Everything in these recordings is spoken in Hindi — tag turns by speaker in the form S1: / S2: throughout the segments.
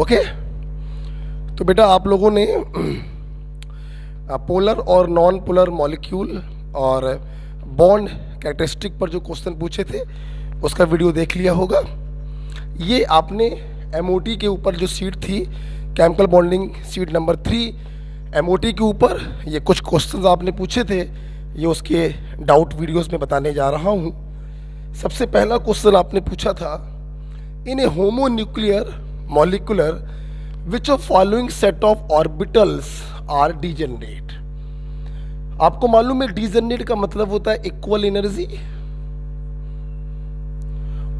S1: ओके। तो बेटा आप लोगों ने पोलर और नॉन पोलर मॉलिक्यूल और बॉन्ड कैरेक्टरिस्टिक पर जो क्वेश्चन पूछे थे उसका वीडियो देख लिया होगा। ये आपने एमओटी के ऊपर जो सीट थी, chemical bonding seat number 3, MOT के ऊपर ये कुछ क्वेश्चंस आपने पूछे थे, ये उसके डाउट वीडियोस में बताने जा रहा हूँ। सबसे पहला क्वेश्चन आपने पूछा था, in a homonuclear molecular which of following set of orbitals are degenerate. आपको मालूम है डिजेनरेट का मतलब होता है इक्वल एनर्जी,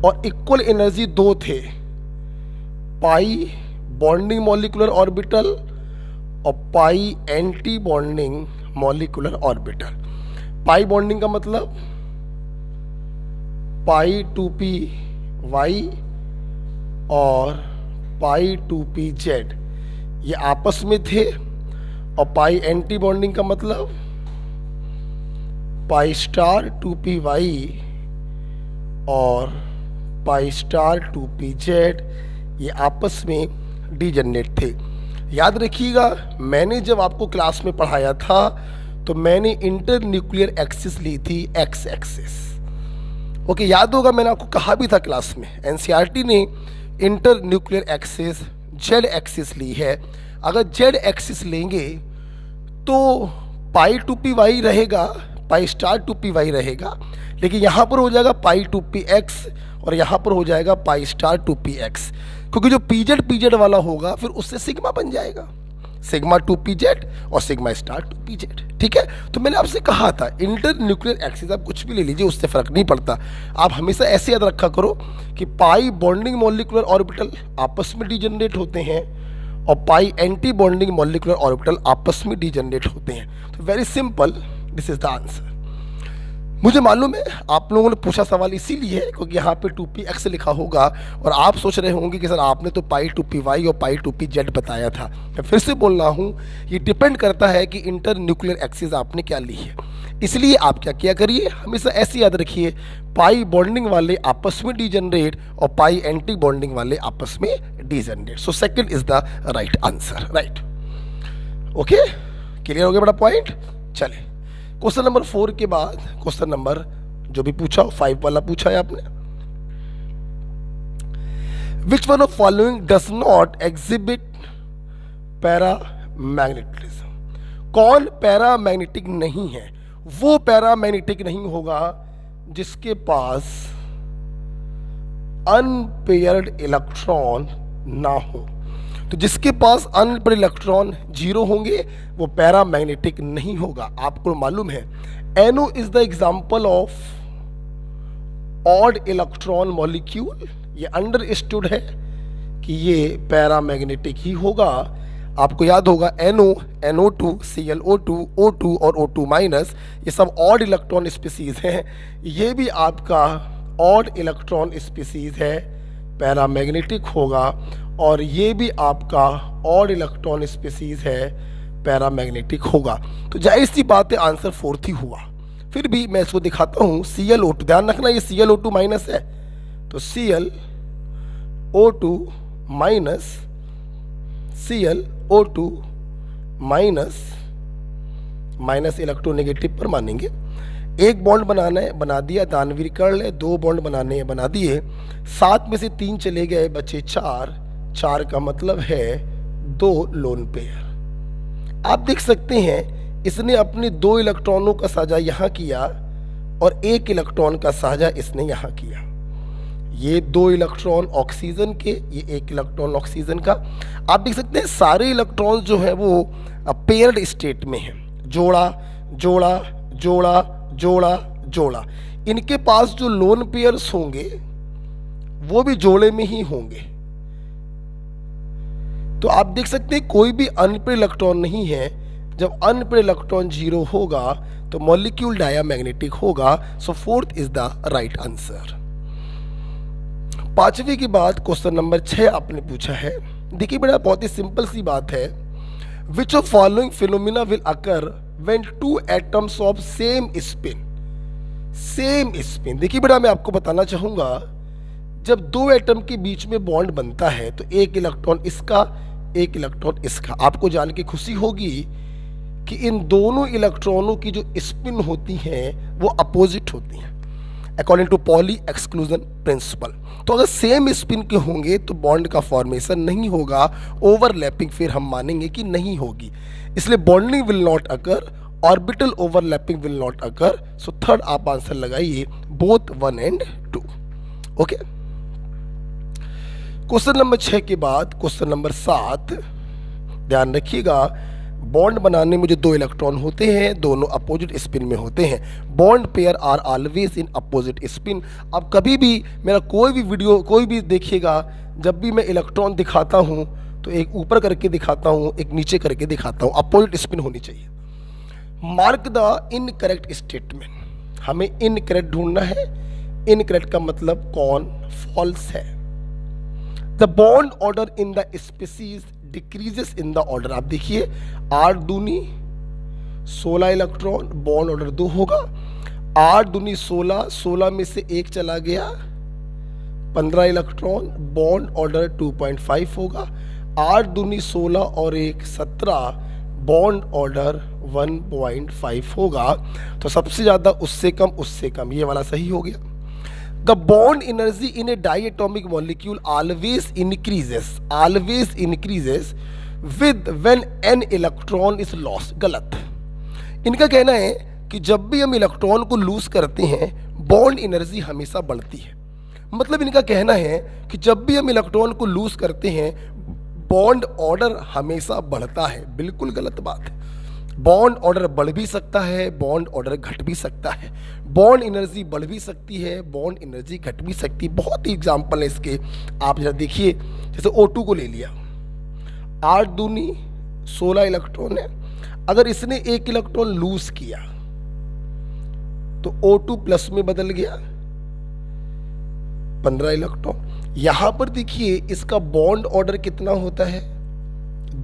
S1: और इक्वल एनर्जी दो थे, पाई बॉन्डिंग मॉलिक्यूलर ऑर्बिटल और pi anti bonding molecular orbital. Pi bonding का मतलब पाई 2p y और पाई 2p z, ये आपस में थे। और पाई एंटी बॉन्डिंग का मतलब पाई स्टार 2p y और पाई स्टार 2p z, ये आपस में डिजेनरेट थे। याद रखिएगा, मैंने जब आपको क्लास में पढ़ाया था तो मैंने इंटर न्यूक्लियर एक्सिस ली थी, एक्स एक्सिस। ओके, याद होगा मैंने आपको कहा भी था क्लास में, एनसीईआरटी ने inter nuclear axis z axis ली है। अगर जेड एक्सिस लेंगे तो पाई 2p y रहेगा, पाई स्टार 2p y रहेगा, लेकिन यहाँ पर हो जाएगा पाई 2p x और यहाँ पर हो जाएगा पाई स्टार 2p x, क्योंकि जो pz वाला होगा फिर उससे सिग्मा बन जाएगा, सिग्मा 2pz और सिग्मा स्टार 2pz। ठीक है, तो मैंने आपसे कहा था इंटर न्यूक्लियर एक्सिस आप कुछ भी ले लीजिए, उससे फर्क नहीं पड़ता। आप हमेशा ऐसे याद रखा करो कि पाई बॉन्डिंग मॉलिक्यूलर ऑर्बिटल आपस में डिजेनरेट होते हैं और pi anti bonding molecular orbital आपस में डिजेनरेट होते हैं। तो very simple, this is the answer. मुझे मालूम है आप लोगों ने पूछा सवाल इसीलिए है क्योंकि यहाँ पे 2px लिखा होगा और आप सोच रहे होंगे कि सर आपने तो पाई 2p y और पाई 2p z बताया था। मैं फिर से बोल रहा हूँ, ये डिपेंड करता है कि इंटर न्यूक्लियर एक्सिस आपने क्या ली है। इसलिए आप क्या किया करिए, हमेशा ऐसे याद रखिए, पाई बॉन्डिंग वाले आपस में डिजेनरेट और पाई एंटी बॉन्डिंग वाले आपस में degenerate. So second is the right answer. Right, okay, clear हो गया बड़ा पॉइंट। चले क्वेश्चन नंबर 4 के बाद क्वेश्चन नंबर जो भी पूछा 5 वाला पूछा है आपने, which one of following does not exhibit paramagnetism. कौन पैरामैग्नेटिक नहीं है? वो पैरामैग्नेटिक नहीं होगा जिसके पास अनपेयर्ड इलेक्ट्रॉन ना हो। तो जिसके पास अनपेयर्ड इलेक्ट्रॉन 0 होंगे वो पैरामैग्नेटिक नहीं होगा। आपको मालूम है NO is the example of odd electron molecule. ये अंडरस्टूड है कि ये पैरामैग्नेटिक ही होगा। आपको याद होगा NO, NO2, ClO2, O2 और O2 माइनस, ये सब ऑड इलेक्ट्रॉन स्पीसीज हैं। ये भी आपका ऑड इलेक्ट्रॉन स्पीसीज है, पैरामैग्नेटिक होगा। और ये भी आपका ऑड इलेक्ट्रॉन स्पीसीज है, पैरामैग्नेटिक होगा। तो जाहिर सी बात है आंसर 4th ही हुआ। फिर भी मैं इसको दिखाता हूँ, ClO2, ध्यान रखना ये ClO2 माइनस है, तो ClO2 minus, ClO2 minus, minus electronegative पर मानेंगे। एक बॉन्ड बनाना है, बना दिया, दानवीर कर ले। 2 बॉन्ड बनाने हैं, बना दिए। 7 में से 3 चले गए, बचे 4 का मतलब है 2 लोन पेयर। आप देख सकते हैं इसने अपने 2 इलेक्ट्रॉनों का साझा यहाँ किया और 1 इलेक्ट्रॉन का साझा इसने यहाँ किया। ये 2 इलेक्ट्रॉन ऑक्सीजन के, ये 1 इलेक्ट्रॉन ऑक्सीजन का। आप देख सकते हैं सारे इलेक्ट्रॉन जो है वो पेयर्ड स्टेट में है, जोड़ा जोड़ा जोड़ा जोड़ा जोड़ा। इनके पास जो लोन पेयर्स होंगे वो भी जोड़े में ही होंगे। तो आप देख सकते हैं कोई भी अनपेयर्ड इलेक्ट्रॉन नहीं है। जब अनपेयर्ड इलेक्ट्रॉन 0 होगा तो मॉलिक्यूल डायमैग्नेटिक होगा। So 4th is the right answer. 5वीं के बाद क्वेश्चन नंबर 6 आपने पूछा है। देखिए बेटा, बहुत ही सिंपल सी बात है, विच of following phenomena will occur when 2 atoms of same spin. देखिए बेटा, मैं आपको बताना चाहूंगा जब दो एटम के बीच में बॉन्ड बनता है तो एक इलेक्ट्रॉन इसका, एक इलेक्ट्रॉन इसका। आपको जान के खुशी होगी कि इन दोनों इलेक्ट्रॉनों की जो स्पिन होती हैं वो अपोजिट होती हैं according to Pauli exclusion principle. तो अगर सेम स्पिन के होंगे तो बॉन्ड का फॉर्मेशन नहीं होगा, ओवरलैपिंग फिर हम मानेंगे कि नहीं होगी, इसलिए bonding will not occur, orbital overlapping will not occur. So third आप आंसर लगाइए, both 1 and 2। Okay, question number 6 के बाद क्वेश्चन नंबर 7, ध्यान रखिएगा। बॉन्ड बनाने में जो दो इलेक्ट्रॉन होते हैं दोनों अपोजिट स्पिन में होते हैं। Bond pair are always in opposite spin. अब कभी भी मेरा कोई भी वीडियो कोई भी देखिएगा, जब भी मैं इलेक्ट्रॉन दिखाता हूं तो एक ऊपर करके दिखाता हूं, एक नीचे करके दिखाता हूं, अपोजिट स्पिन होनी चाहिए। Mark the incorrect statement. हमें इनकरेक्ट ढूंढना है। इनकरेक्ट का मतलब कौन फॉल्स है। The bond order in the species decreases in the order. आप देखिए 8 दूनी 16 इलेक्ट्रॉन, बॉन्ड ऑर्डर 2 होगा। 8 दूनी 16, 16 में से 1 चला गया, 15 इलेक्ट्रॉन, बॉन्ड ऑर्डर 2.5 होगा। 8 दूनी 16 और 1 17, बॉन्ड ऑर्डर 1.5 होगा। तो सबसे ज्यादा उससे कम, ये वाला सही हो गया। The bond energy in a diatomic molecule always increases with when an electron is lost। गलत। इनका कहना है कि जब भी हम इलेक्ट्रॉन को लूज करते हैं बॉन्ड एनर्जी हमेशा बढ़ती है। मतलब इनका कहना है कि जब भी हम इलेक्ट्रॉन को लूज करते हैं बॉन्ड ऑर्डर हमेशा बढ़ता है। बिल्कुल गलत बात है। बॉन्ड ऑर्डर बढ़ भी सकता है, बॉन्ड ऑर्डर घट भी सकता है, बॉन्ड एनर्जी बढ़ भी सकती है, बॉन्ड एनर्जी घट भी सकती है। बहुत ही एग्जाम्पल है इसके, आप जरा देखिए। जैसे O2 को ले लिया, 8 दूनी 16 इलेक्ट्रॉन है। अगर इसने 1 इलेक्ट्रॉन लूज किया तो O2 प्लस में बदल गया, 15 इलेक्ट्रॉन। यहां पर देखिए इसका बॉन्ड ऑर्डर कितना होता है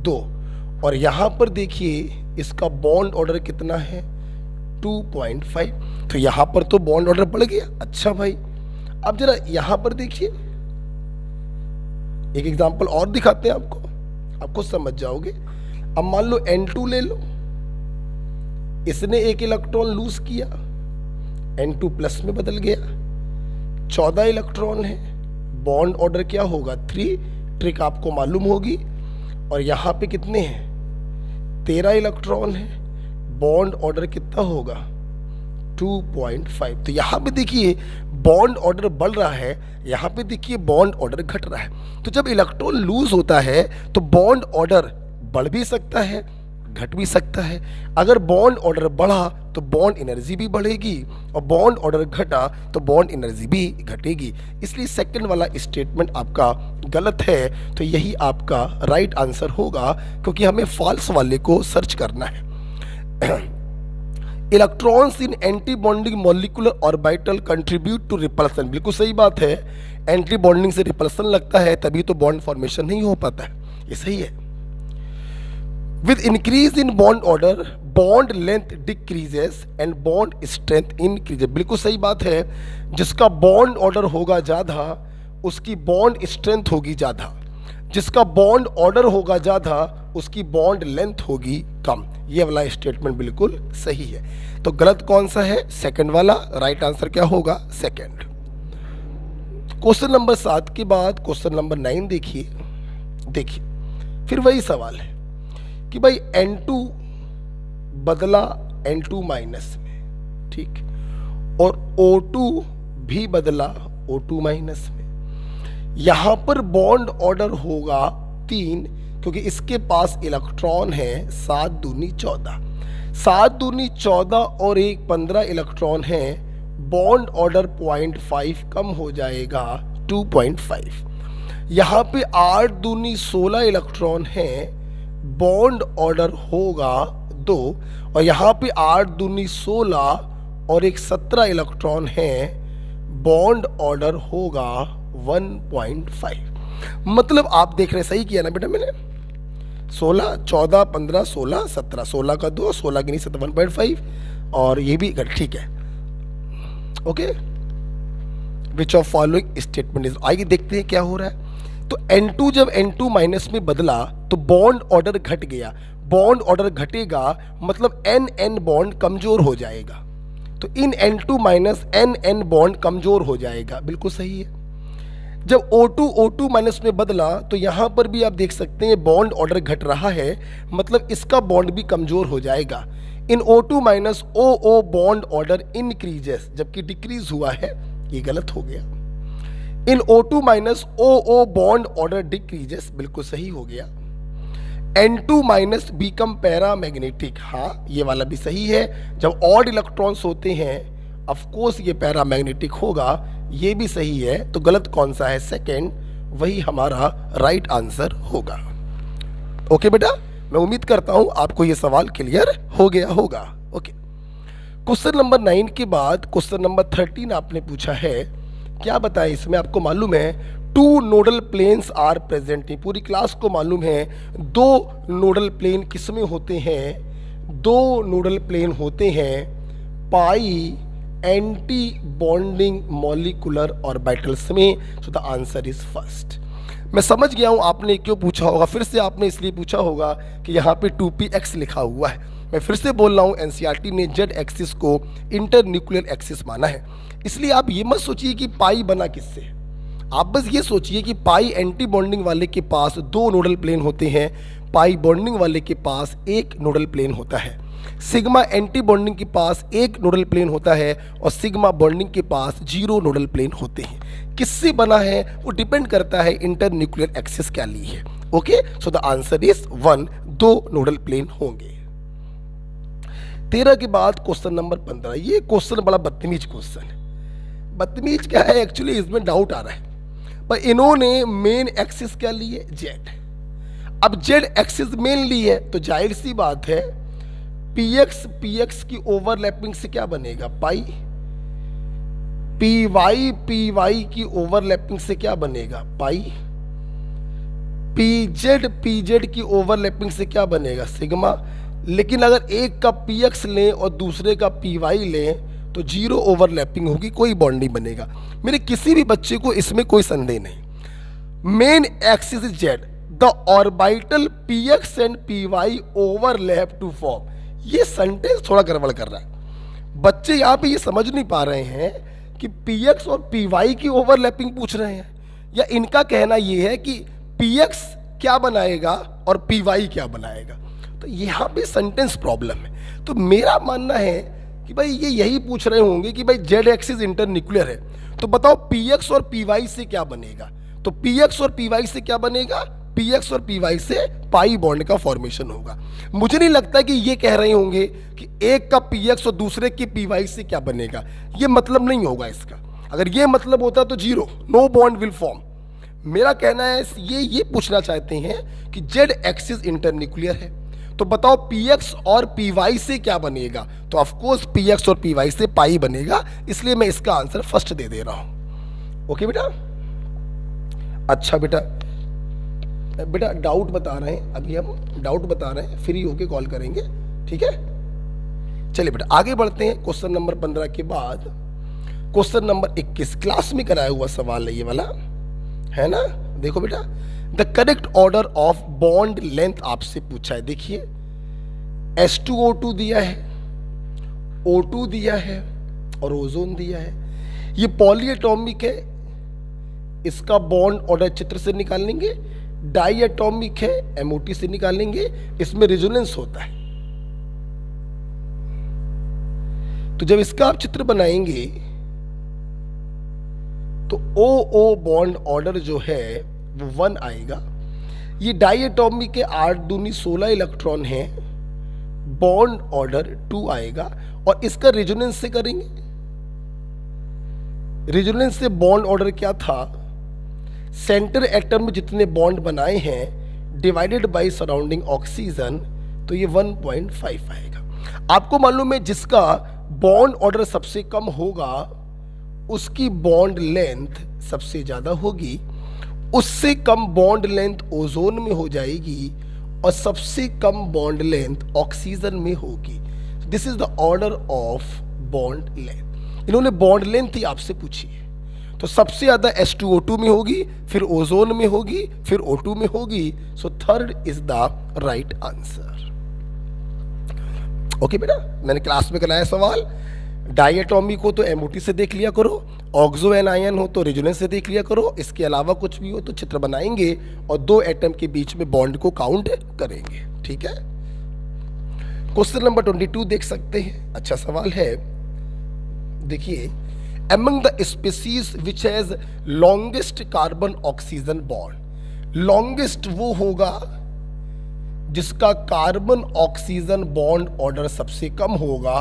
S1: 2, और यहां पर देखिए इसका बॉन्ड ऑर्डर कितना है 2.5। तो यहां पर तो बॉन्ड ऑर्डर बढ़ गया। अच्छा भाई, अब जरा यहां पर देखिए, एक एग्जांपल और दिखाते हैं आपको समझ जाओगे। अब मान लो N2 ले लो, इसने 1 इलेक्ट्रॉन लूज किया, N2 प्लस में बदल गया, 14 इलेक्ट्रॉन है, बॉन्ड ऑर्डर क्या होगा 3, ट्रिक आपको मालूम होगी। और यहां पे कितने हैं 13 इलेक्ट्रॉन है, बॉन्ड ऑर्डर कितना होगा 2.5। तो यहां पे देखिए बॉन्ड ऑर्डर बढ़ रहा है, यहां पे देखिए बॉन्ड ऑर्डर घट रहा है। तो जब इलेक्ट्रॉन लूज होता है तो बॉन्ड ऑर्डर बढ़ भी सकता है, घट भी सकता है। अगर बॉन्ड ऑर्डर बढ़ा तो बॉन्ड एनर्जी भी बढ़ेगी, और बॉन्ड ऑर्डर घटा तो बॉन्ड एनर्जी भी घटेगी। इसलिए सेकंड वाला स्टेटमेंट आपका गलत है। तो यही आपका राइट आंसर होगा, क्योंकि हमें फॉल्स वाले को सर्च करना है। Electrons in anti bonding molecular orbital contribute to repulsion. बिल्कुल सही बात है, एंटी बॉन्डिंग से रिपल्सन लगता है, तभी तो बॉन्ड फॉर्मेशन नहीं हो पाता है। ये सही है। With increase in bond order, bond length decreases and bond strength increases। बिल्कुल सही बात है। जिसका बॉन्ड ऑर्डर होगा ज़्यादा उसकी बॉन्ड स्ट्रेंथ होगी ज़्यादा, जिसका बॉन्ड ऑर्डर होगा ज़्यादा उसकी बॉन्ड लेंथ होगी कम। ये वाला स्टेटमेंट बिल्कुल सही है। तो गलत कौन सा है, सेकंड वाला। राइट आंसर क्या होगा, सेकंड। क्वेश्चन नंबर 7 के बाद क्वेश्चन नंबर 9 देखिए फिर वही सवाल है कि भाई N2 बदला N2 माइनस में, ठीक, और O2 भी बदला O2 माइनस में। यहां पर बॉन्ड ऑर्डर होगा 3, क्योंकि इसके पास इलेक्ट्रॉन है 7 दूनी 14, 7 दूनी 14 और 1 15 इलेक्ट्रॉन है। बॉन्ड ऑर्डर 0.5 कम हो जाएगा 2.5। यहां पे 8 दूनी 16 इलेक्ट्रॉन है, बॉन्ड ऑर्डर होगा 2, और यहां पे 8 दूनी 16 और 1 17 इलेक्ट्रॉन है, बॉन्ड ऑर्डर होगा 1.5। मतलब आप देख रहे, सही किया ना बेटा मैंने, 16 14 15 16 17, 16 का 2, 16 की नहीं 7 1.5, और ये भी ठीक है। Okay, which of following statement is. आइए देखते हैं क्या हो रहा है। तो N2 जब N2 माइनस में बदला तो बॉन्ड ऑर्डर घट गया। बॉन्ड ऑर्डर घटेगा मतलब N बॉन्ड कमजोर हो जाएगा। तो इन N2 माइनस N बॉन्ड कमजोर हो जाएगा, बिल्कुल सही है। जब O2 माइनस में बदला तो यहां पर भी आप देख सकते हैं बॉन्ड ऑर्डर घट रहा है, मतलब इसका बॉन्ड भी कमजोर हो जाएगा। इन O2 minus OO bond order increases, जबकि डिक्रीज हुआ है, ये गलत हो गया। इन O2 minus OO bond order decreases, बिल्कुल सही हो गया। N2 माइनस बीकम पैरामैग्नेटिक, हाँ ये वाला भी सही है। जब ऑड इलेक्ट्रॉन्स होते हैं ऑफकोर्स ये पैरामैग्नेटिक होगा, ये भी सही है। तो गलत कौन सा है? सेकंड, वही हमारा राइट आंसर होगा। ओके बेटा, मैं उम्मीद करता हूं आपको ये सवाल क्लियर हो गया होगा। ओके, क्वेश्चन नंबर 9 के बाद क्वेश्चन नंबर 13 आपने पूछा है, क्या बताएं इसमें? आपको मालूम है 2 नोडल प्लेन्स आर प्रेजेंट। पूरी क्लास को मालूम है 2 नोडल प्लेन किसमें होते हैं? 2 नोडल प्लेन होते हैं पाई एंटी बॉन्डिंग मॉलिक्यूलर ऑर्बिटल्स में। सो द आंसर इज फर्स्ट। मैं समझ गया हूं आपने क्यों पूछा होगा, फिर से आपने इसलिए पूछा होगा कि यहाँ पे 2px लिखा हुआ है। मैं फिर से बोल रहा हूँ, एनसीईआरटी ने जेड एक्सिस को इंटरन्यूक्लियर एक्सिस माना है। इसलिए आप ये मत सोचिए कि पाई बना किससे, आप बस ये सोचिए कि पाई एंटी बॉन्डिंग वाले के पास 2 नोडल प्लेन होते हैं, पाई बॉन्डिंग वाले के पास 1 नोडल प्लेन होता है। सिग्मा एंटी बॉन्डिंग के पास 1 नोडल प्लेन होता है और सिग्मा बॉन्डिंग के पास 0 नोडल प्लेन होते हैं। किससे बना है वो डिपेंड करता है इंटरन्यूक्लियर एक्सिस क्या ली है। Okay, so the answer is 1, 2 nodal plane होंगे। 13 के बाद क्वेश्चन नंबर 15। ये क्वेश्चन बड़ा बदतमीज क्वेश्चन है। बदतमीज क्या है, एक्चुअली इसमें डाउट आ रहा है, पर इन्होंने मेन एक्सिस क्या ली है? जेड। अब जेड एक्सिस मेन ली है तो जाहिर सी बात है px की ओवरलैपिंग से क्या बनेगा? पाई। py की ओवरलैपिंग से क्या बनेगा? पाई। pz की ओवरलैपिंग से क्या बनेगा? सिग्मा। लेकिन अगर एक का px लें और दूसरे का py लें तो 0 ओवरलैपिंग होगी, कोई बॉन्ड नहीं बनेगा। मेरे किसी भी बच्चे को इसमें कोई संदेह नहीं। Main axis is Z, the orbital px and py overlap to form. ये सेंटेंस थोड़ा गड़बड़ कर रहा है। बच्चे यहाँ पे ये समझ नहीं पा रहे हैं कि px और py की ओवरलैपिंग पूछ रहे हैं, या इनका कहना ये है कि px क्या बनाएगा और py क्या बनाएगा। तो यहाँ पे सेंटेंस प्रॉब्लम है। तो मेरा मानना है कि भाई ये यही पूछ रहे होंगे कि भाई जेड एक्सिस इंटरन्यूक्लियर है, तो बताओ px और py से क्या बनेगा? तो px और py से क्या बनेगा? px और py से पाई बॉन्ड का फॉर्मेशन होगा। मुझे नहीं लगता कि ये कह रहे होंगे कि एक का px और दूसरे के py से क्या बनेगा। ये मतलब नहीं होगा इसका। अगर ये मतलब होता तो 0, नो बॉन्ड विल फॉर्म। मेरा कहना है ये पूछना चाहते हैं कि जेड एक्सिस इंटरन्यूक्लियर है, तो बताओ px और py से क्या बनेगा? तो ऑफकोर्स px और py से पाई बनेगा, इसलिए मैं इसका आंसर फर्स्ट दे दे रहा हूं। ओके बेटा, अच्छा बेटा डाउट बता रहे हैं, अभी हम डाउट बता रहे हैं, फ्री होके कॉल करेंगे, ठीक है? चलिए बेटा आगे बढ़ते हैं। क्वेश्चन नंबर 15 के बाद क्वेश्चन नंबर 21 क्लास में कराया हुआ सवाल है ये वाला, है ना? देखो बेटा, the correct order of bond length आपसे पूछा है। देखिए H2O2 दिया है, O2 दिया है और ओजोन दिया है। ये पॉलीएटॉमिक है, इसका बॉन्ड ऑर्डर चित्र से निकालेंगे। डाई एटॉमिक है, MOT से निकालेंगे। इसमें रेजोनेंस होता है, तो जब इसका आप चित्र बनाएंगे तो OO बॉन्ड ऑर्डर जो है वो 1 आएगा। ये डाई एटॉमिक के 8 दूनी 16 इलेक्ट्रॉन है, बॉन्ड ऑर्डर 2 आएगा। और इसका रेजोनेंस से करेंगे, रेजोनेंस से बॉन्ड ऑर्डर क्या था? सेंटर एटम में जितने बॉन्ड बनाए हैं डिवाइडेड बाय सराउंडिंग ऑक्सीजन, तो ये 1.5 आएगा। आपको मालूम है जिसका बॉन्ड ऑर्डर सबसे कम होगा उसकी बॉन्ड लेंथ सबसे ज्यादा होगी, उससे कम बॉन्ड लेंथ ओजोन में हो जाएगी और सबसे कम बॉन्ड लेंथ ऑक्सीजन में होगी। This is the order of bond length. इन्होंने बॉन्ड लेंथ ही आपसे पूछी है, तो सबसे ज़्यादा H2O2 में होगी, फिर ओजोन में होगी, फिर O2 में होगी। So third is the right answer. Okay बेटा, मैंने क्लास में कराया सवाल, डायटोमिक हो तो MOT से देख लिया करो, ऑक्सो एनायन हो तो रेजोनेंस से देख लिया करो, इसके अलावा कुछ भी हो तो चित्र बनाएंगे और दो एटम के बीच में बॉन्ड को काउंट करेंगे। ठीक है, क्वेश्चन नंबर 22 देख सकते हैं, अच्छा सवाल है। देखिए, among the species which has longest carbon oxygen bond, longest वो होगा जिसका कार्बन ऑक्सीजन बॉन्ड ऑर्डर सबसे कम होगा,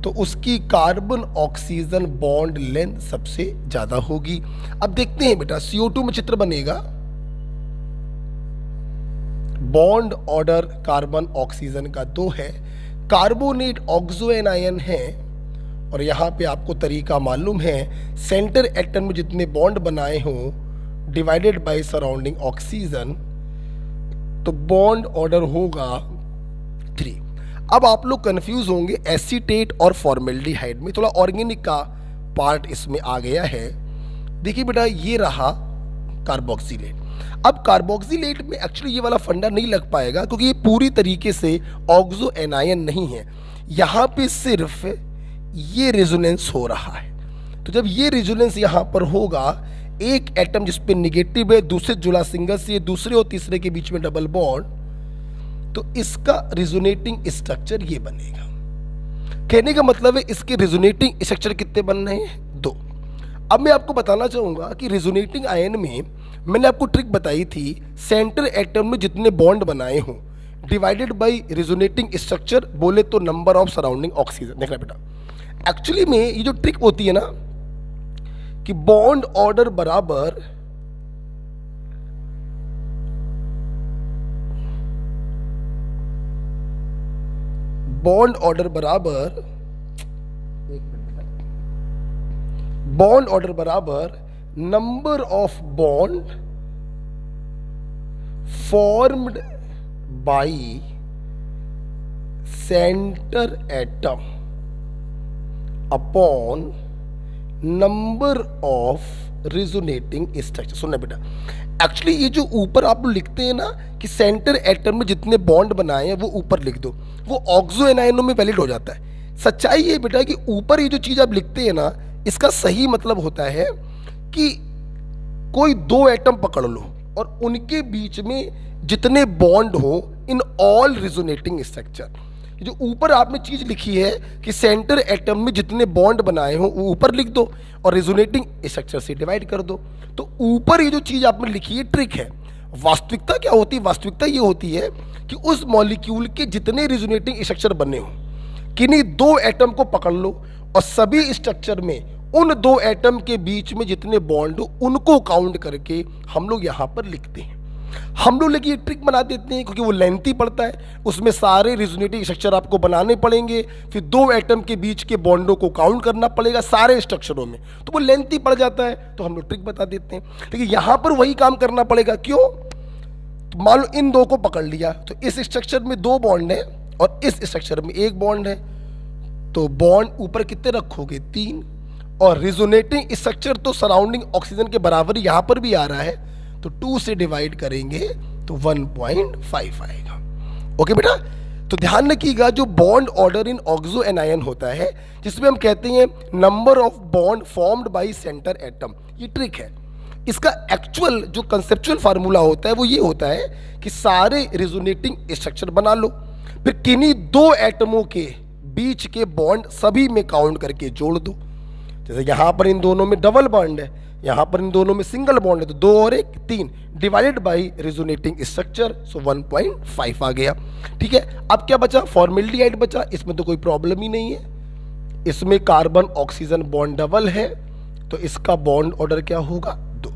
S1: तो उसकी कार्बन ऑक्सीजन बॉन्ड लेंथ सबसे ज्यादा होगी। अब देखते हैं बेटा, CO2 में चित्र बनेगा, बॉन्ड ऑर्डर कार्बन ऑक्सीजन का 2 है, कार्बोनेट ऑक्सो एनायन है, और यहां पे आपको तरीका मालूम है, सेंटर एटम में जितने बॉन्ड बनाए हों डिवाइडेड बाय सराउंडिंग ऑक्सीजन, तो बॉन्ड ऑर्डर होगा 3। अब आप लोग कंफ्यूज होंगे एसीटेट और फॉर्मेल्डिहाइड में, थोड़ा ऑर्गेनिक का पार्ट इसमें आ गया है। देखिए बेटा, ये रहा कार्बोक्सिलेट। अब कार्बोक्सिलेट में एक्चुअली ये वाला फंडा नहीं लग पाएगा क्योंकि ये पूरी तरीके से ऑक्सो एनायन नहीं है, यहाँ पे सिर्फ ये रेजोनेंस हो रहा है। तो जब ये रेजोनेंस यहाँ पर होगा, एक एटम जिस पे निगेटिव है दूसरे जुड़ा सिंगल से, दूसरे और तीसरे के बीच में डबल बॉन्ड, तो इसका रिजोनेटिंग स्ट्रक्चर ये बनेगा। कहने का मतलब है इसके रिजोनेटिंग स्ट्रक्चर कितने बन रहे हैं? 2। अब मैं आपको बताना चाहूंगा कि रिजोनेटिंग आयन में मैंने आपको ट्रिक बताई थी, सेंटर एटम में जितने बॉन्ड बनाए हों डिवाइडेड बाय रिजोनेटिंग स्ट्रक्चर, बोले तो नंबर ऑफ सराउंडिंग ऑक्सीजन। देखना बेटा, एक्चुअली में ये जो ट्रिक होती है ना कि बॉन्ड ऑर्डर बराबर number of bond formed by centre atom upon number of resonating structure. सुनना बेटा, एक्चुअली ये जो ऊपर आप लिखते हैं ना कि सेंटर एटम में जितने बॉन्ड बनाए हैं वो ऊपर लिख दो, वो ऑक्सो एनायनों में वैलिड हो जाता है। सच्चाई ये बेटा कि ऊपर ये जो चीज आप लिखते हैं ना, इसका सही मतलब होता है कि कोई 2 एटम पकड़ लो और उनके बीच में जितने बॉन्ड हो इन ऑल रिजोनेटिंग स्ट्रक्चर। जो ऊपर आपने चीज लिखी है कि सेंटर एटम में जितने बॉन्ड बनाए हो वो ऊपर लिख दो और रिजोनेटिंग स्ट्रक्चर से डिवाइड कर दो। तो ऊपर ये जो चीज आपने लिखी है ट्रिक है। वास्तविकता क्या होती है? वास्तविकता ये होती है कि उस मॉलिक्यूल के जितने रिजोनेटिंग स्ट्रक्चर बने हो, किन्हीं 2 एटम को पकड़ लो और सभी स्ट्रक्चर में उन 2 एटम के बीच में जितने बॉन्ड हो उनको काउंट करके हम लोग यहां पर लिखते हैं। हम लोग लेकिन ये ट्रिक बना देते हैं क्योंकि वो लेंथी पड़ता है, उसमें सारे रिजोनेटिंग स्ट्रक्चर आपको बनाने पड़ेंगे, फिर 2 एटम के बीच के बॉन्डों को काउंट करना पड़ेगा सारे स्ट्रक्चरों में, तो वो लेंथी पड़ जाता है, तो हम लोग ट्रिक बता देते हैं। लेकिन यहां पर वही काम करना पड़ेगा। क्यों? तो मान लो इन 2 को पकड़ लिया, तो इस स्ट्रक्चर में 2 बॉन्ड है और इस स्ट्रक्चर में 1 बॉन्ड है, तो बॉन्ड ऊपर कितने रखोगे? 3। और रिजोनेटिंग स्ट्रक्चर तो सराउंडिंग ऑक्सीजन के बराबर यहां पर भी आ रहा है, तो 2 से डिवाइड करेंगे तो 1.5 आएगा। ओके बेटा, तो ध्यान रखिएगा जो bond order in oxo anion होता है जिसमें हम कहते हैं number of bond formed by centre atom, ये ट्रिक है। इसका एक्चुअल जो कंसेप्चुअल फार्मूला होता है वो ये होता है कि सारे रिजोनेटिंग स्ट्रक्चर बना लो, फिर किन्हीं 2 एटमों के बीच के बॉन्ड सभी में काउंट करके जोड़ दो। जैसे यहां पर इन दोनों में डबल बॉन्ड है, यहां पर इन दोनों में सिंगल बॉन्ड है, तो 2 और 1 3 डिवाइडेड बाय रिजोनेटिंग स्ट्रक्चर, सो 1.5 आ गया। ठीक है, अब क्या बचा? फॉर्मेल्डिहाइड बचा। इसमें तो कोई प्रॉब्लम ही नहीं है, इसमें कार्बन ऑक्सीजन बॉन्ड डबल है, तो इसका बॉन्ड ऑर्डर क्या होगा? 2।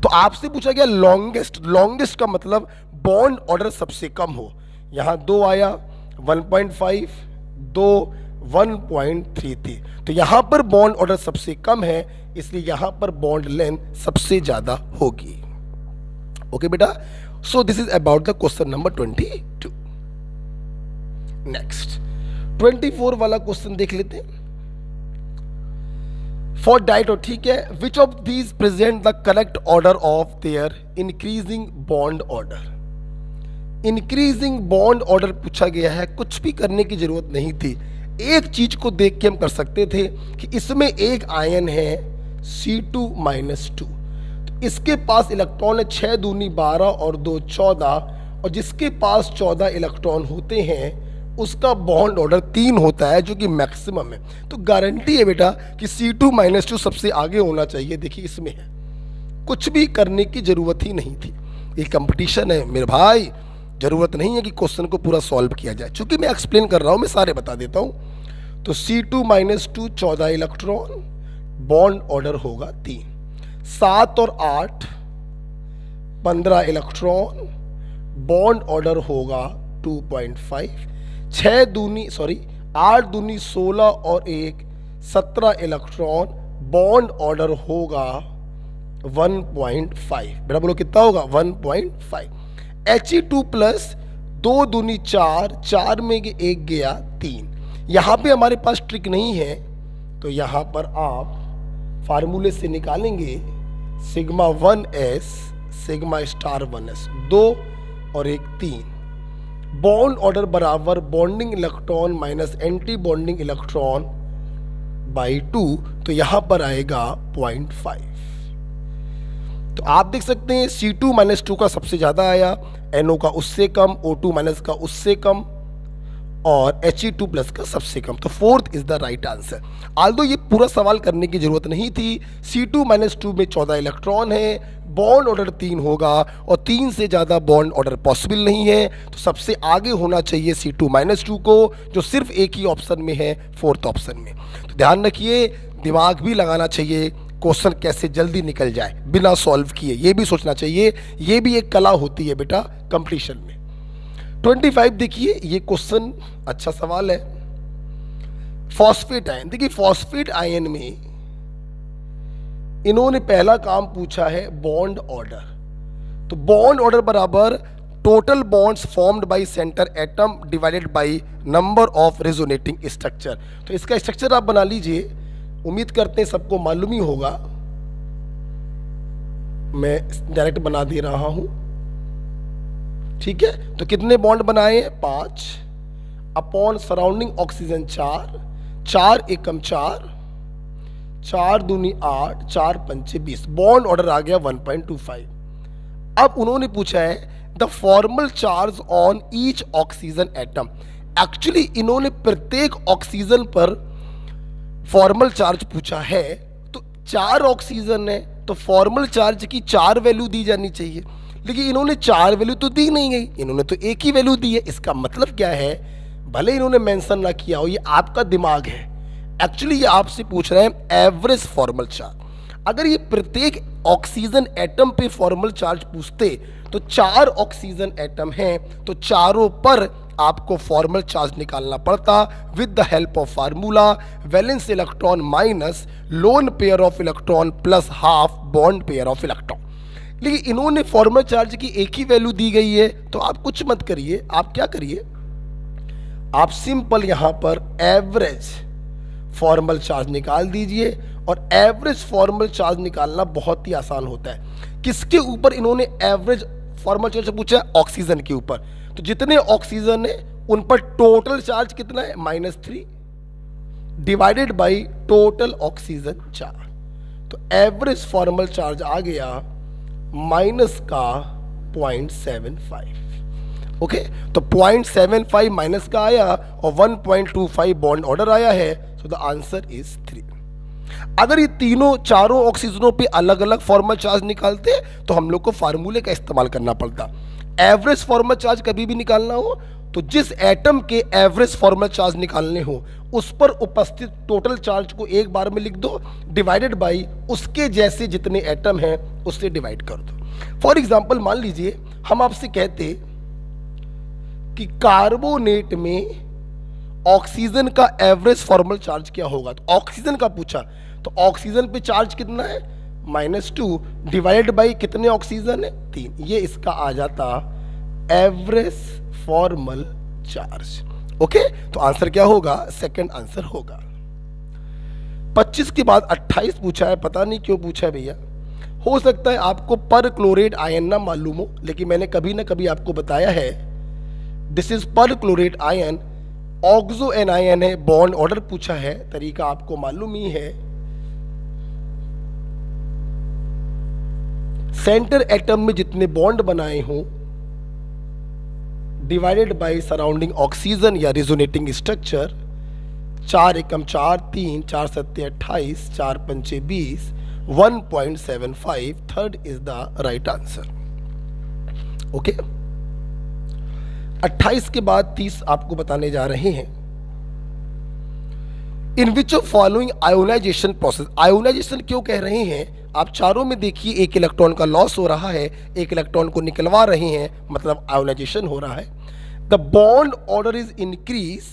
S1: तो आपसे पूछा गया लॉन्गेस्ट, लॉन्गेस्ट का मतलब बॉन्ड ऑर्डर सबसे कम हो। यहां 2 आया, 1.5 2 1.3 थी, तो यहां पर बॉन्ड ऑर्डर सबसे कम है, इसलिए यहां पर बॉन्ड लेंथ सबसे ज्यादा होगी। ओके बेटा, so this is about the question number 22। Next 24 वाला क्वेश्चन देख लेते हैं। फॉर डाइटो, ठीक है, which of these present the correct order of their increasing bond order. Increasing bond order पूछा गया है, कुछ भी करने की जरूरत नहीं थी, एक चीज को देख के हम कर सकते थे कि इसमें एक आयन है C2-2, तो इसके पास इलेक्ट्रॉन है 6 दूनी 12 और 2 14, और जिसके पास 14 इलेक्ट्रॉन होते हैं उसका बॉन्ड ऑर्डर 3 होता है, जो कि मैक्सिमम है। तो गारंटी है बेटा कि C2-2 सबसे आगे होना चाहिए। देखिए इसमें है, कुछ भी करने की जरूरत ही नहीं थी, ये कंपटीशन है मेरे भाई, जरूरत नहीं है कि क्वेश्चन को पूरा सॉल्व किया जाए। चूंकि मैं एक्सप्लेन कर रहा हूं, मैं सारे बता देता हूं। तो C2-2 14 इलेक्ट्रॉन, बॉन्ड ऑर्डर होगा 3। 7 और 8 15 इलेक्ट्रॉन, बॉन्ड ऑर्डर होगा 2.5। 8 दूनी 16 और 1 17 इलेक्ट्रॉन, बॉन्ड ऑर्डर होगा 1.5। बेटा बोलो कितना होगा? 1.5। He2+ 2 दूनी 4, 4 में 1 गया 3। यहाँ पे हमारे पास ट्रिक नहीं है, तो यहाँ पर आप फार्मूले से निकालेंगे sigma 1s sigma star 1s, 2 और 1 3, बॉन्ड ऑर्डर बराबर bonding electron minus anti bonding electron by 2, तो यहाँ पर आएगा 0.5। तो आप देख सकते हैं C2-2 का सबसे ज़्यादा आया, NO का उससे कम, O2- का उससे कम, और He2+ का सबसे कम। तो 4th is the right answer. Aldous ये पूरा सवाल करने की जरूरत नहीं थी। C2-2 में 14 इलेक्ट्रॉन है, बॉन्ड ऑर्डर 3 होगा, और 3 से ज़्यादा बॉन्ड ऑर्डर पॉसिबल नहीं है, तो सबसे आगे होना चाहिए C2-2 को, जो सिर्फ एक ही ऑप्शन में है, 4th ऑप्शन में। तो ध्यान रखिए, दिमाग भी लगाना चाहिए, क्वेश्चन कैसे जल्दी निकल जाए बिना सॉल्व किए, ये भी सोचना चाहिए। ये भी एक कला होती है बेटा कंप्लीशन में। 25 देखिए, ये क्वेश्चन अच्छा सवाल है। फॉस्फेट आयन, देखिए फॉस्फेट आयन में इन्होंने पहला काम पूछा है बॉन्ड ऑर्डर। तो बॉन्ड ऑर्डर बराबर total bonds formed by centre atom divided by number of resonating structure. तो इसका स्ट्रक्चर आप बना लीजिए, उम्मीद करते हैं सबको मालूम ही होगा, मैं डायरेक्ट बना दे रहा हूं, ठीक है। तो कितने बॉन्ड बनाए हैं? 5 अपॉन सराउंडिंग ऑक्सीजन 4, 4 एकम 4, 4 दूनी 8, 4 पंचे 20, बॉन्ड ऑर्डर आ गया 1.25। अब उन्होंने पूछा है the formal charge on each oxygen atom. Actually इन्होंने प्रत्येक ऑक्सीजन पर फॉर्मल चार्ज पूछा है, तो 4 ऑक्सीजन है, तो फॉर्मल चार्ज की 4 वैल्यू दी जानी चाहिए, लेकिन इन्होंने 4 वैल्यू तो दी नहीं गई, इन्होंने तो एक ही वैल्यू दी है। इसका मतलब क्या है, भले इन्होंने मेंशन ना किया हो, ये आपका दिमाग है। एक्चुअली ये आपसे पूछ रहे हैं एवरेज फॉर्मल चार्ज। अगर ये प्रत्येक ऑक्सीजन एटम पे फॉर्मल चार्ज पूछते, तो 4 ऑक्सीजन एटम हैं, तो चारों पर आपको फॉर्मल चार्ज निकालना पड़ता with the help of formula valence electron minus lone pair of electron plus half bond pair of electron. लेकिन इन्होंने फॉर्मल चार्ज की एक ही वैल्यू दी गई है, तो आप कुछ मत करिए, आप क्या करिए, आप सिंपल यहां पर एवरेज फॉर्मल चार्ज निकाल दीजिए। और एवरेज फॉर्मल चार्ज निकालना बहुत ही आसान होता है। किसके ऊपर इन्होंने एवरेज फॉर्मल चार्ज पूछा है? ऑक्सीजन के ऊपर। तो जितने ऑक्सीजन है उन पर टोटल चार्ज कितना है? -3 divided by total oxygen charge. तो एवरेज फॉर्मल चार्ज आ गया माइनस का 0.75। ओके, तो 0.75 माइनस का आया और 1.25 बॉन्ड ऑर्डर आया है। सो द आंसर इज 3। अगर ये चारों ऑक्सीजनों पे अलग अलग फॉर्मल चार्ज निकालते तो हम लोग को फार्मूले का इस्तेमाल करना पड़ता। एवरेज फॉर्मल चार्ज कभी भी निकालना हो तो जिस एटम के एवरेज फॉर्मल चार्ज निकालने हो उस पर उपस्थित टोटल चार्ज को एक बार में लिख दो, डिवाइडेड बाई उसके जैसे जितने एटम हैं उससे डिवाइड कर दो। फॉर एग्जाम्पल मान लीजिए हम आपसे कहते कि कार्बोनेट में ऑक्सीजन का एवरेज फॉर्मल चार्ज क्या होगा, तो ऑक्सीजन का पूछा, तो ऑक्सीजन पे चार्ज कितना है? -2 डिवाइडेड बाई कितने ऑक्सीजन है? 3। ये इसका आ जाता एवरेज फॉर्मल चार्ज। ओके, तो आंसर क्या होगा? सेकंड आंसर होगा। 25 के बाद 28 पूछा है, पता नहीं क्यों पूछा है भैया। हो सकता है आपको पर क्लोरेट आयन ना मालूम हो, लेकिन मैंने कभी ना कभी आपको बताया है दिस इज पर क्लोरेट आयन। ऑक्सो एनायन है, बॉन्ड ऑर्डर पूछा है, तरीका आपको मालूम ही है। सेंटर एटम में जितने बॉन्ड बनाए हों डिवाइडेड बाय सराउंडिंग ऑक्सीजन या रिजोनेटिंग स्ट्रक्चर, 4 एकम 4, 3, 4 सत्ते 28, 4 पंचे 20, 1.75, third is the right answer. Okay, 28 के बाद 30 आपको बताने जा रहे हैं। In which of following ionization process, ionization क्यों कह रहे हैं, आप चारों में देखिए एक इलेक्ट्रॉन का लॉस हो रहा है, एक इलेक्ट्रॉन को निकलवा रहे हैं, मतलब आयोनाइजेशन हो रहा है। The bond order is increase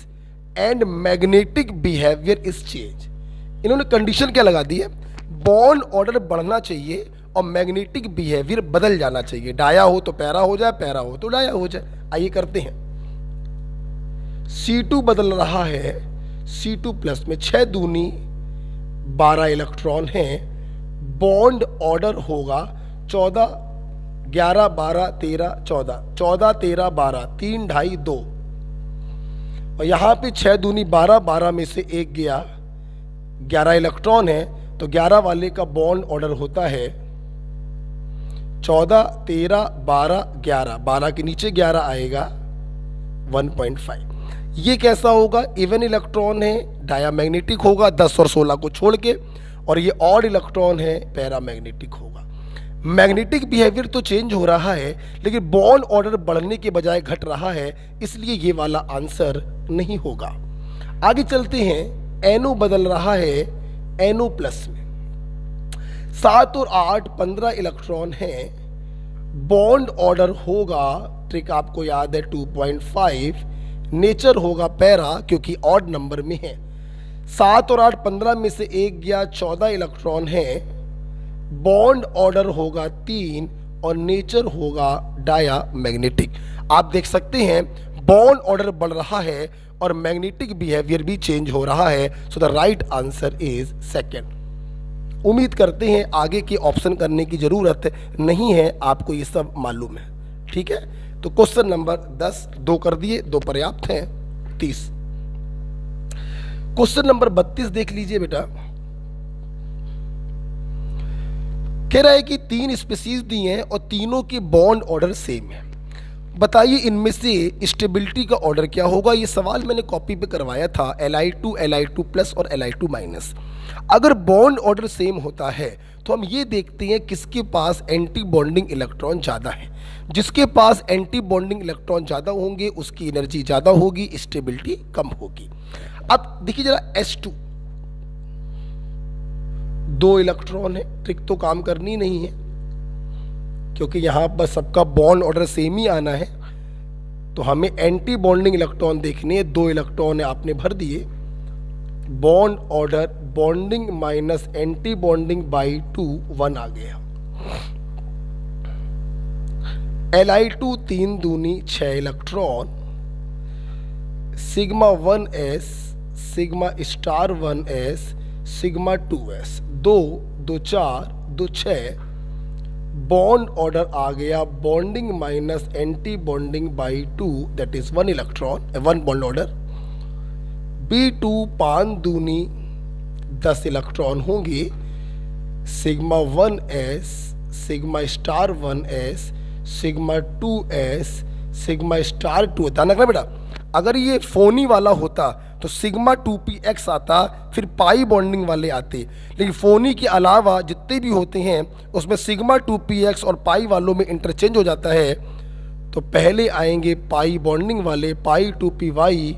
S1: and magnetic behaviour is change. इन्होंने कंडीशन क्या लगा दी है, बॉन्ड ऑर्डर बढ़ना चाहिए और मैग्नेटिक बिहेवियर बदल जाना चाहिए। डाया हो तो पैरा हो जाए, पैरा हो तो डाया हो जाए। आइए करते हैं। C2 बदल रहा है, C2 प्लस में 6 दूनी 12 इलेक्ट्रॉन हैं, बॉन्ड ऑर्डर होगा 14, 11, 12, 13, 14, 14, 13, 12, 3, 2.5, 2 और यहाँ पे 6 दूनी 12, 12 में से एक गया, 11 इलेक्ट्रॉन है तो 11 वाले का बॉन्ड ऑर्डर होता है 14, 13, 12, 11, 12 के नीचे 11 आएगा 1.5। ये कैसा होगा, इवन इलेक्ट्रॉन है, डायामैग्नेटिक होगा 10 और 16 को छोड़ के, और ये ऑड इलेक्ट्रॉन है, पैरामैग्नेटिक होगा। मैग्नेटिक बिहेवियर तो चेंज हो रहा है लेकिन बॉन्ड ऑर्डर बढ़ने के बजाय घट रहा है, इसलिए ये वाला आंसर नहीं होगा। आगे चलते हैं। NO बदल रहा है NO प्लस में, 7 और 8 15 इलेक्ट्रॉन हैं, बॉन्ड ऑर्डर होगा, ट्रिक आपको याद है 2.5, नेचर होगा पैरा क्योंकि ऑड नंबर में है। 7 और 8 15 में से एक गया, 14 इलेक्ट्रॉन है, बॉन्ड ऑर्डर होगा 3 और नेचर होगा डायामैग्नेटिक। आप देख सकते हैं बॉन्ड ऑर्डर बढ़ रहा है और मैग्नेटिक बिहेवियर भी चेंज हो रहा है, so the right answer is second. उम्मीद करते हैं आगे के ऑप्शन करने की जरूरत नहीं है, आपको ये सब मालूम है, ठीक है। तो क्वेश्चन नंबर 10 2 कर दिए, 2 पर्याप्त हैं। 30 क्वेश्चन नंबर 32 देख लीजिए बेटा। कह रहा है कि 3 स्पीसीज दी हैं और तीनों के बॉन्ड ऑर्डर सेम है, बताइए इनमें से स्टेबिलिटी का ऑर्डर क्या होगा। ये सवाल मैंने कॉपी पे करवाया था, Li2, Li2 प्लस और Li2 माइनस। अगर बॉन्ड ऑर्डर सेम होता है तो हम ये देखते हैं किसके पास एंटी बॉन्डिंग इलेक्ट्रॉन ज़्यादा है। जिसके पास एंटी बॉन्डिंग इलेक्ट्रॉन ज़्यादा होंगे उसकी एनर्जी ज़्यादा होगी, स्टेबिलिटी कम होगी। अब देखिए जरा S2 2 इलेक्ट्रॉन है, ट्रिक तो काम करनी नहीं है क्योंकि यहाँ पर सबका बॉन्ड ऑर्डर सेम ही आना है, तो हमें एंटी बॉन्डिंग इलेक्ट्रॉन देखने हैं। 2 इलेक्ट्रॉन है, आपने भर दिए, bond order bonding minus anti bonding by 2 1 आ गया। Li2 3 दूनी 6 electron, sigma 1s, sigma star 1s, sigma 2s, 2 2 4 2 6, bond order आ गया bonding minus anti bonding by 2 that is 1 electron, 1 bond order. B2 5 दूनी 10 इलेक्ट्रॉन होंगे, sigma 1s, sigma star 1s, sigma 2s, sigma star 2। ध्यान रखना बेटा, अगर ये फोनी वाला होता तो सिग्मा 2px आता, फिर पाई बॉन्डिंग वाले आते, लेकिन फोनी के अलावा जितने भी होते हैं उसमें सिग्मा 2px और पाई वालों में इंटरचेंज हो जाता है। तो पहले आएंगे पाई बॉन्डिंग वाले, पाई 2py,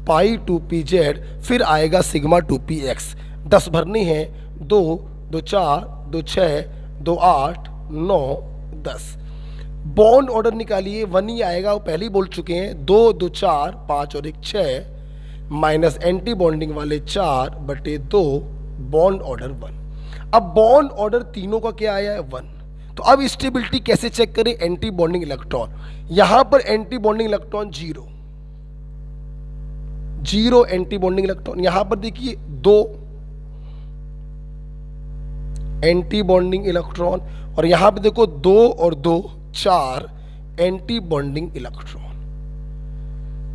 S1: पाई 2pz, फिर आएगा सिग्मा 2px। 10 भरने हैं, 2 2 4 2 6 2 8 9 10। बॉन्ड ऑर्डर निकालिए, 1 ही आएगा, वो पहले ही बोल चुके हैं। 2 2 4 5 और 1 6 माइनस एंटी बॉन्डिंग वाले 4/2, बॉन्ड ऑर्डर 1। अब बॉन्ड ऑर्डर तीनों का क्या आया है 1। तो अब स्टेबिलिटी कैसे चेक करें, एंटी बॉन्डिंग इलेक्ट्रॉन, यहां पर anti bonding electron 0 anti bonding electron, यहां पर देखिए 2 एंटी बॉन्डिंग इलेक्ट्रॉन, और यहां पे देखो 2 और 2 4 एंटी बॉन्डिंग इलेक्ट्रॉन।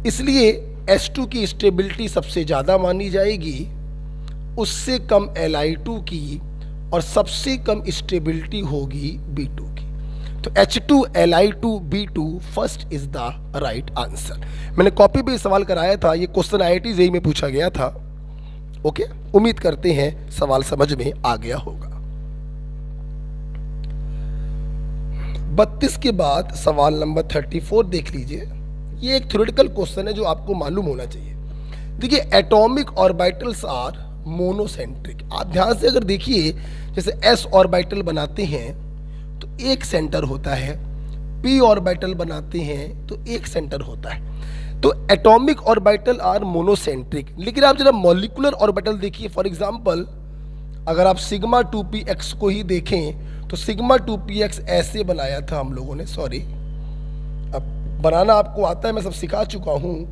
S1: इसलिए H2 की स्टेबिलिटी सबसे ज़्यादा मानी जाएगी, उससे कम Li2 की, और सबसे कम स्टेबिलिटी होगी B2 की। तो H2 Li2 B2 first is the right answer. मैंने कॉपी पे सवाल कराया था, ये क्वेश्चन IIT JEE में पूछा गया था। ओके, उम्मीद करते हैं सवाल समझ में आ गया होगा। 32 के बाद सवाल नंबर 34 देख लीजिए। ये एक थ्योरेटिकल क्वेश्चन है जो आपको मालूम होना चाहिए। देखिए, एटॉमिक ऑर्बिटल्स आर मोनोसेंट्रिक। आप ध्यान से अगर देखिए, जैसे s ऑर्बिटल बनाते हैं तो एक सेंटर होता है, p ऑर्बिटल बनाते हैं तो एक सेंटर होता है। तो एटॉमिक ऑर्बिटल आर मोनोसेंट्रिक। लेकिन आप जरा मॉलिक्यूलर ऑर्बिटल देखिए, फॉर एग्जांपल अगर आप सिग्मा 2px को ही देखें तो सिग्मा 2px ऐसे बनाया था हम लोगों ने, सॉरी अब बनाना आपको आता है, मैं सब सिखा चुका हूं।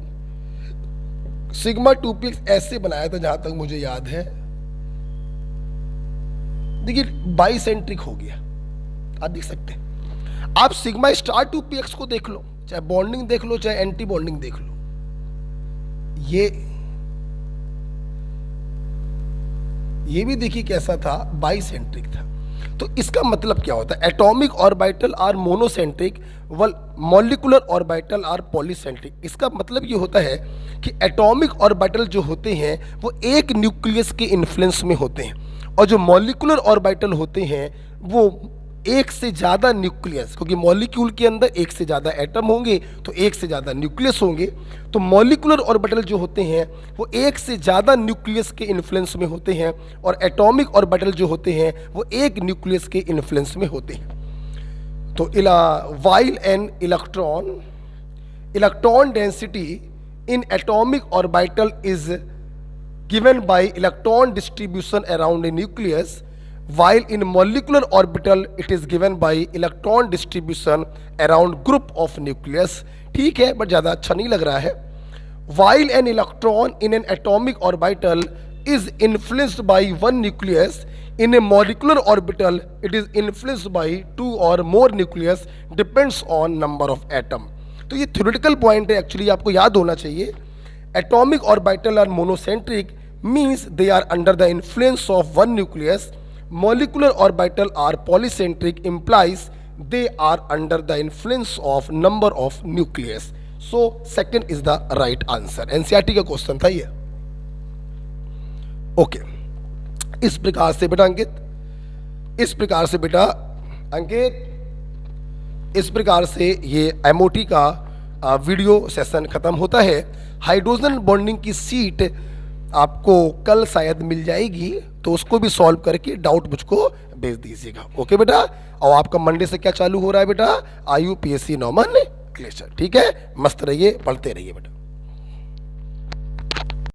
S1: सिग्मा 2px ऐसे बनाया था जहां तक मुझे याद है। देखिए बाइसेंट्रिक हो गया, आप देख सकते हैं। आप सिग्मा स्टार 2px को देख लो, चाहे बॉन्डिंग देख लो चाहे एंटी बॉन्डिंग देख लो, ये भी देखिए कैसा था, बाइसेंट्रिक था। तो इसका मतलब क्या होता है? Atomic orbital are monocentric, molecular orbital are polycentric. इसका मतलब ये होता है कि एटॉमिक ऑर्बिटल जो होते हैं वो एक न्यूक्लियस के इन्फ्लुएंस में होते हैं, और जो मॉलिक्यूलर ऑर्बिटल होते हैं वो एक से ज़्यादा न्यूक्लियस, क्योंकि मॉलिक्यूल के अंदर एक से ज़्यादा एटम होंगे तो एक से ज़्यादा न्यूक्लियस होंगे। तो मॉलिक्यूलर ऑर्बिटल जो होते हैं वो एक से ज़्यादा न्यूक्लियस के इन्फ्लुएंस में होते हैं, और एटॉमिक ऑर्बिटल जो होते हैं वो एक न्यूक्लियस के इन्फ्लुएंस में होते हैं। तो while an electron density in atomic orbital is given by electron distribution around a nucleus, while in molecular orbital it is given by electron distribution around group of nucleus। ठीक है, बट ज़्यादा अच्छा नहीं लग रहा है। while an electron in an atomic orbital is influenced by one nucleus, in a molecular orbital it is influenced by 2 or more nucleus, depends on number of atom। तो ये theoretical point है, एक्चुअली आपको याद होना चाहिए। atomic orbital are monocentric means they are under the influence of one nucleus। Molecular orbital are polycentric implies they are under the influence of number of nucleus। So second is the right answer। NCERT का क्वेश्चन था ये। ओके, इस प्रकार से बेटा अंकित, इस प्रकार से बेटा अंकित, इस प्रकार से ये MOT का वीडियो सेशन खत्म होता है। हाइड्रोजन बॉन्डिंग की सीट आपको कल शायद मिल जाएगी, तो उसको भी सॉल्व करके डाउट मुझको भेज दीजिएगा। ओके बेटा, और आपका मंडे से क्या चालू हो रहा है बेटा? IUPAC nomenclature. ठीक है, मस्त रहिए, पढ़ते रहिए बेटा।